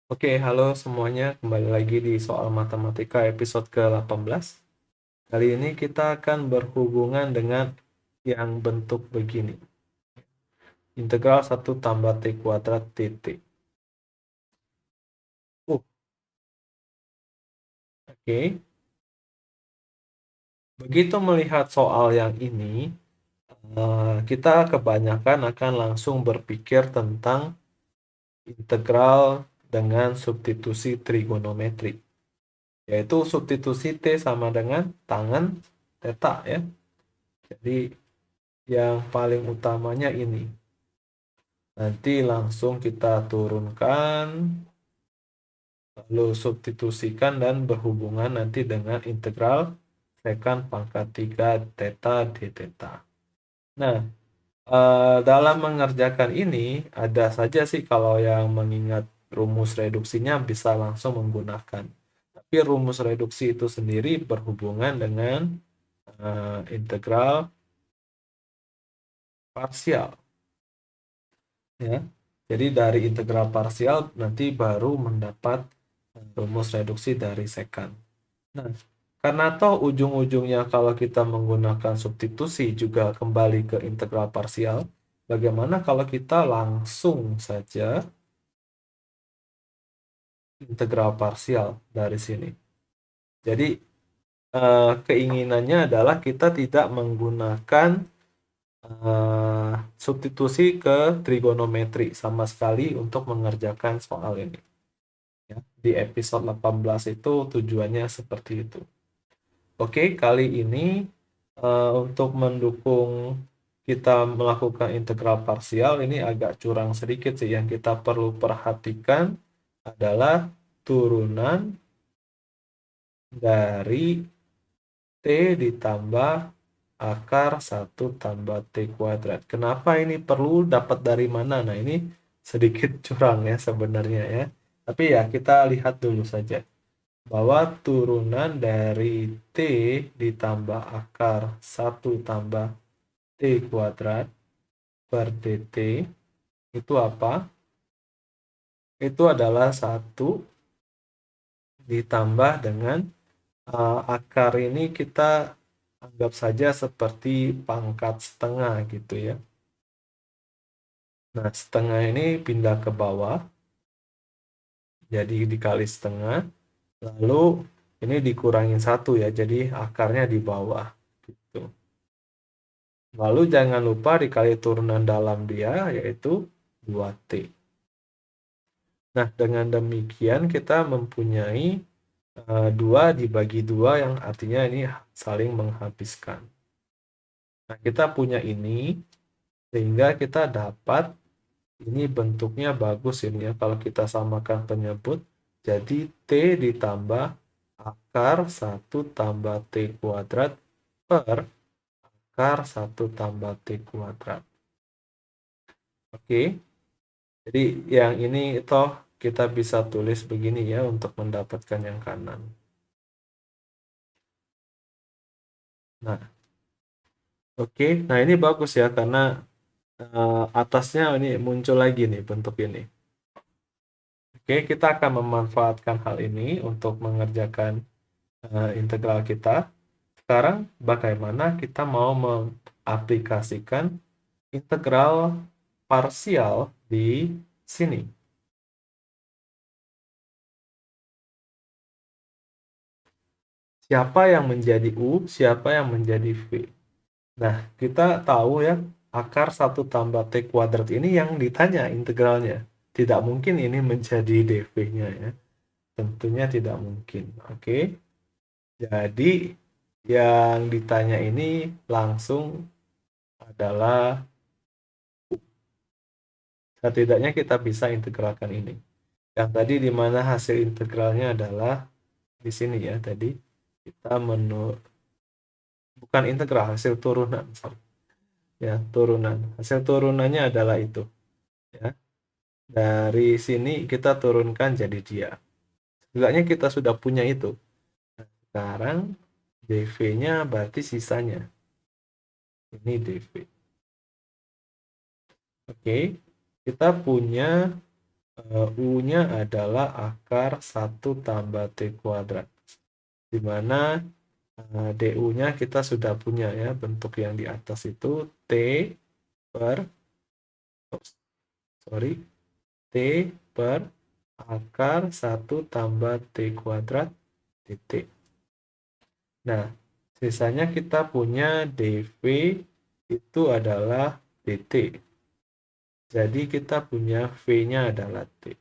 Oke, halo semuanya. Kembali lagi di soal matematika episode ke-18. Kali ini kita akan berhubungan dengan yang bentuk begini. Integral 1 tambah T kuadrat dt. Oke. Begitu melihat soal yang ini, kita kebanyakan akan langsung berpikir tentang integral dengan substitusi trigonometri. Yaitu substitusi T sama dengan tangan theta ya. Jadi yang paling utamanya ini. Nanti langsung kita turunkan, lalu substitusikan dan berhubungan nanti dengan integral sekant pangkat 3 theta d theta. Nah, dalam mengerjakan ini, ada saja sih kalau yang mengingat rumus reduksinya bisa langsung menggunakan. Tapi rumus reduksi itu sendiri berhubungan dengan integral parsial. Ya. Jadi dari integral parsial nanti baru mendapat rumus reduksi dari sekant. Nah, karena toh ujung-ujungnya kalau kita menggunakan substitusi juga kembali ke integral parsial, bagaimana kalau kita langsung saja integral parsial dari sini? Jadi keinginannya adalah kita tidak menggunakan substitusi ke trigonometri sama sekali untuk mengerjakan soal ini. Ya, di episode 18 itu tujuannya seperti itu. Oke, kali ini untuk mendukung kita melakukan integral parsial ini agak curang sedikit sih. Yang kita perlu perhatikan adalah turunan dari T ditambah akar 1 tambah T kuadrat. Kenapa ini perlu dapat dari mana? Nah, ini sedikit curang ya sebenarnya ya. Tapi ya kita lihat dulu saja bahwa turunan dari T ditambah akar 1 tambah T kuadrat per dt itu apa? Itu adalah 1 ditambah dengan akar ini kita anggap saja seperti pangkat setengah gitu ya. Nah, setengah ini pindah ke bawah, jadi dikali setengah, lalu ini dikurangin 1 ya, jadi akarnya di bawah gitu. Lalu jangan lupa dikali turunan dalam dia, yaitu 2T. Nah, dengan demikian kita mempunyai 2 dibagi 2 yang artinya ini saling menghabiskan. Nah, kita punya ini, sehingga kita dapat, ini bentuknya bagus ini ya, kalau kita samakan penyebut, jadi T ditambah akar 1 tambah T kuadrat per akar 1 tambah T kuadrat. Oke, jadi yang ini toh kita bisa tulis begini ya untuk mendapatkan yang kanan. Nah, oke. Nah ini bagus ya karena atasnya ini muncul lagi nih bentuk ini. Oke, kita akan memanfaatkan hal ini untuk mengerjakan integral kita. Sekarang bagaimana kita mau mengaplikasikan integral parsial di sini? Siapa yang menjadi U, siapa yang menjadi V? Nah, kita tahu ya, akar 1 tambah T kuadrat ini yang ditanya integralnya. Tidak mungkin ini menjadi dv-nya ya. Tentunya tidak mungkin. Oke. Jadi, yang ditanya ini langsung adalah setidaknya kita bisa integralkan ini. Yang tadi di mana hasil integralnya adalah di sini ya tadi. Kita bukan integral, hasil turunan. Sorry. Ya, turunan. Hasil turunannya adalah itu. Ya. Dari sini kita turunkan jadi dia. Setidaknya kita sudah punya itu. Nah, sekarang dv-nya berarti sisanya. Ini dv. Oke, kita punya U-nya adalah akar 1 tambah T kuadrat. Di mana DU-nya kita sudah punya ya, bentuk yang di atas itu T per, T per akar 1 tambah T kuadrat dt. Nah, sisanya kita punya dV itu adalah dt. Jadi kita punya V-nya adalah T.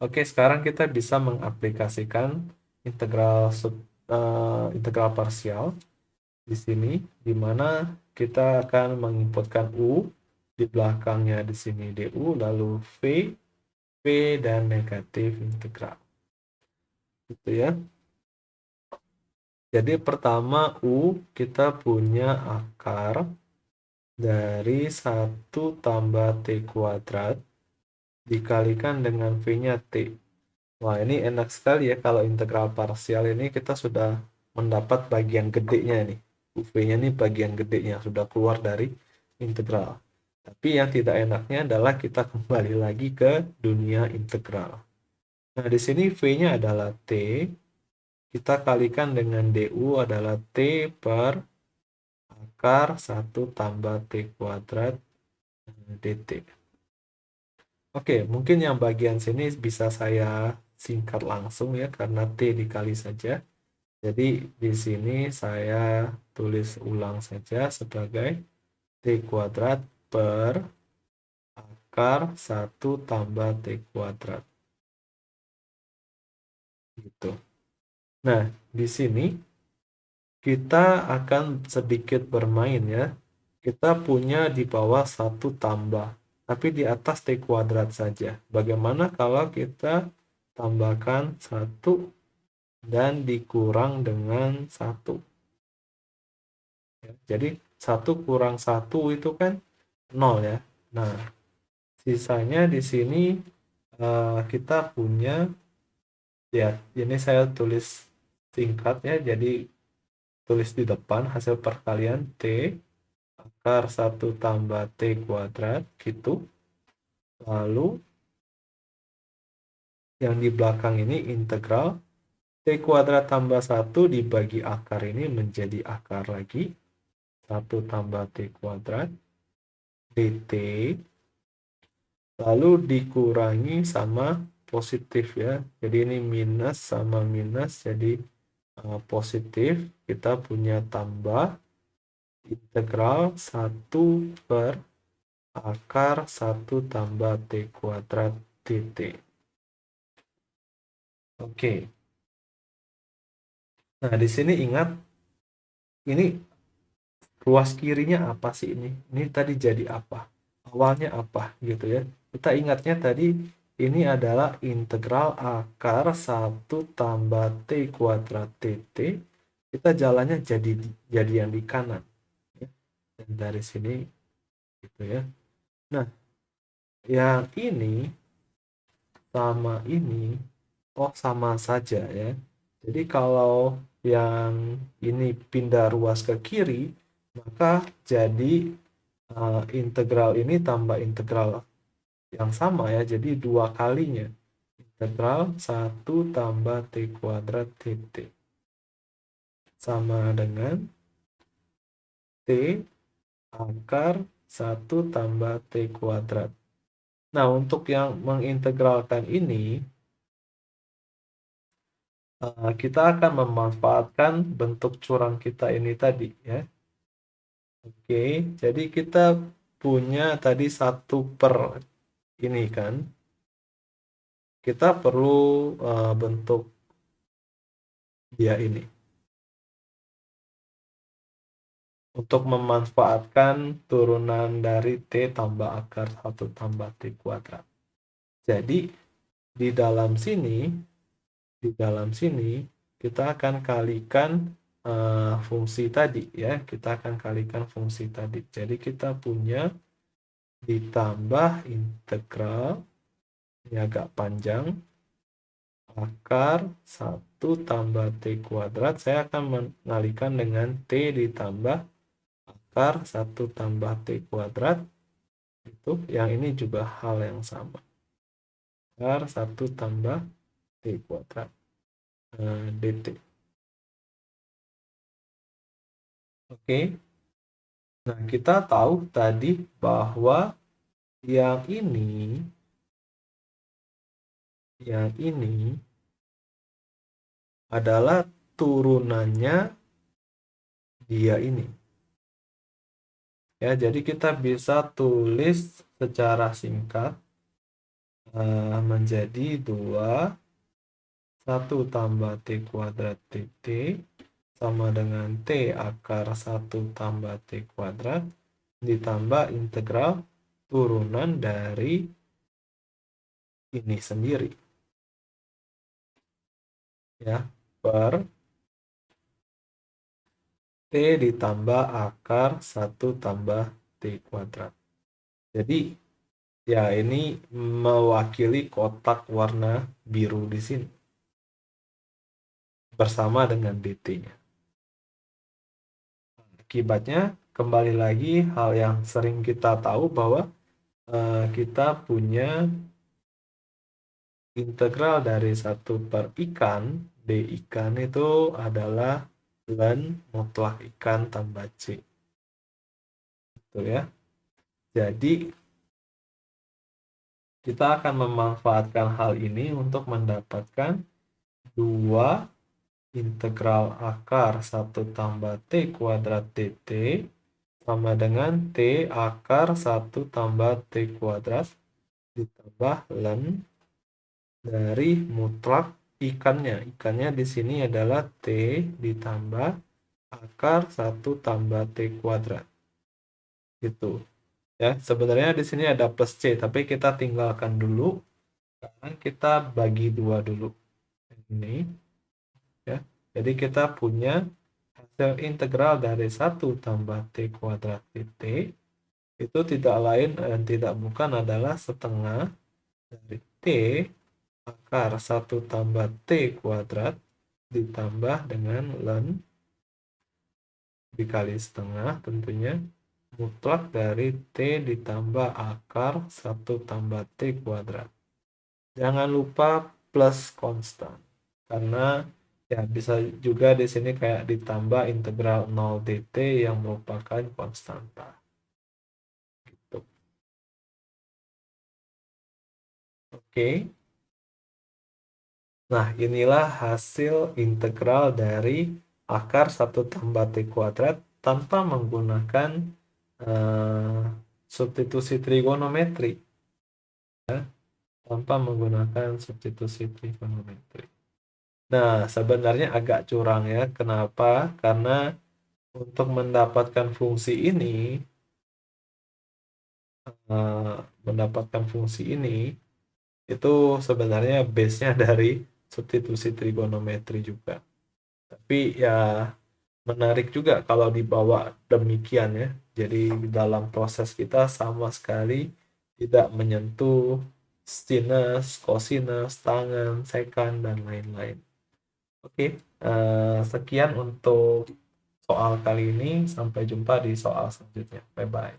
Oke, sekarang kita bisa mengaplikasikan integral parsial di sini, di mana kita akan menginputkan U, di belakangnya di sini DU, lalu V dan negatif integral. Gitu ya. Jadi pertama U kita punya akar dari 1 tambah T kuadrat dikalikan dengan V-nya T. Wah, ini enak sekali ya kalau integral parsial ini kita sudah mendapat bagian gedenya nih. UV-nya ini bagian gedenya sudah keluar dari integral. Tapi yang tidak enaknya adalah kita kembali lagi ke dunia integral. Nah, di sini V-nya adalah T. Kita kalikan dengan DU adalah T per akar 1 tambah T kuadrat dt. Oke, mungkin yang bagian sini bisa saya singkat langsung ya, karena T dikali saja. Jadi di sini saya tulis ulang saja sebagai T kuadrat per akar 1 tambah T kuadrat. Gitu. Nah, di sini kita akan sedikit bermain ya. Kita punya di bawah 1 tambah, tapi di atas T kuadrat saja. Bagaimana kalau kita tambahkan 1 dan dikurang dengan 1? Jadi 1 kurang 1 itu kan 0 ya. Nah, sisanya di sini kita punya, ya ini saya tulis singkat ya, jadi tulis di depan hasil perkalian T akar 1 tambah T kuadrat gitu. Lalu yang di belakang ini integral T kuadrat tambah 1 dibagi akar ini menjadi akar lagi 1 tambah T kuadrat dt, lalu dikurangi sama positif ya. Jadi ini minus sama minus jadi positif. Kita punya tambah integral 1 per akar 1 tambah T kuadrat dt. Oke. Nah, di sini ingat, ini ruas kirinya apa sih ini? Ini tadi jadi apa? Awalnya apa gitu ya. Kita ingatnya tadi ini adalah integral akar 1 tambah T kuadrat dt. Kita jalannya jadi yang di kanan. Ya. Dan dari sini gitu ya. Nah, yang ini sama ini, oh sama saja ya. Jadi kalau yang ini pindah ruas ke kiri, maka jadi integral ini tambah integral yang sama ya, jadi 2 kalinya. Integral 1 tambah T kuadrat dt. Sama dengan T akar 1 tambah T kuadrat. Nah, untuk yang mengintegralkan ini, kita akan memanfaatkan bentuk curang kita ini tadi ya. Oke, jadi kita punya tadi 1 per ini kan. Kita perlu bentuk dia ini. Untuk memanfaatkan turunan dari T tambah akar 1 tambah T kuadrat. Jadi, di dalam sini, kita akan kalikan fungsi tadi ya. Kita akan kalikan fungsi tadi. Jadi, kita punya ditambah integral, ini agak panjang, akar 1 tambah T kuadrat. Saya akan mengalihkan dengan T ditambah akar 1 tambah T kuadrat Itu yang ini juga hal yang sama. Akar 1 tambah T kuadrat dt. Oke. Nah, kita tahu tadi bahwa yang ini adalah turunannya dia ini. Ya, jadi kita bisa tulis secara singkat menjadi 1 tambah T kuadrat dt sama dengan T akar 1 tambah T kuadrat ditambah integral turunan dari ini sendiri. Ya, per T ditambah akar 1 tambah T kuadrat. Jadi, ya ini mewakili kotak warna biru di sini. Bersama dengan dt-nya. Akibatnya, kembali lagi hal yang sering kita tahu bahwa kita punya integral dari 1 per ikan, d ikan itu adalah ln mutlak ikan tambah c. Betul ya. Jadi, kita akan memanfaatkan hal ini untuk mendapatkan 2 integral akar 1 tambah T kuadrat dt sama dengan T akar 1 tambah T kuadrat ditambah ln dari mutlak ikannya. Ikannya di sini adalah T ditambah akar 1 tambah T kuadrat. Gitu. Ya, sebenarnya di sini ada plus C, tapi kita tinggalkan dulu. Sekarang kita bagi 2 dulu. Ini. Ya. Jadi kita punya hasil integral dari 1 tambah T kuadrat dt itu tidak lain dan tidak bukan adalah setengah dari T akar 1 tambah T kuadrat ditambah dengan ln dikali setengah tentunya mutlak dari T ditambah akar 1 tambah T kuadrat. Jangan lupa plus konstan. Karena ya bisa juga di sini kayak ditambah integral 0 dt yang merupakan konstanta. Gitu. Oke. Nah, inilah hasil integral dari akar 1 tambah T kuadrat tanpa menggunakan substitusi trigonometri. Ya, tanpa menggunakan substitusi trigonometri. Nah, sebenarnya agak curang ya. Kenapa? Karena untuk mendapatkan fungsi ini, itu sebenarnya base-nya dari substitusi trigonometri juga. Tapi ya menarik juga kalau dibawa demikian ya. Jadi dalam proses kita sama sekali tidak menyentuh sinus, kosinus, tangen, sekan, dan lain-lain. Oke, sekian untuk soal kali ini. Sampai jumpa di soal selanjutnya. Bye-bye.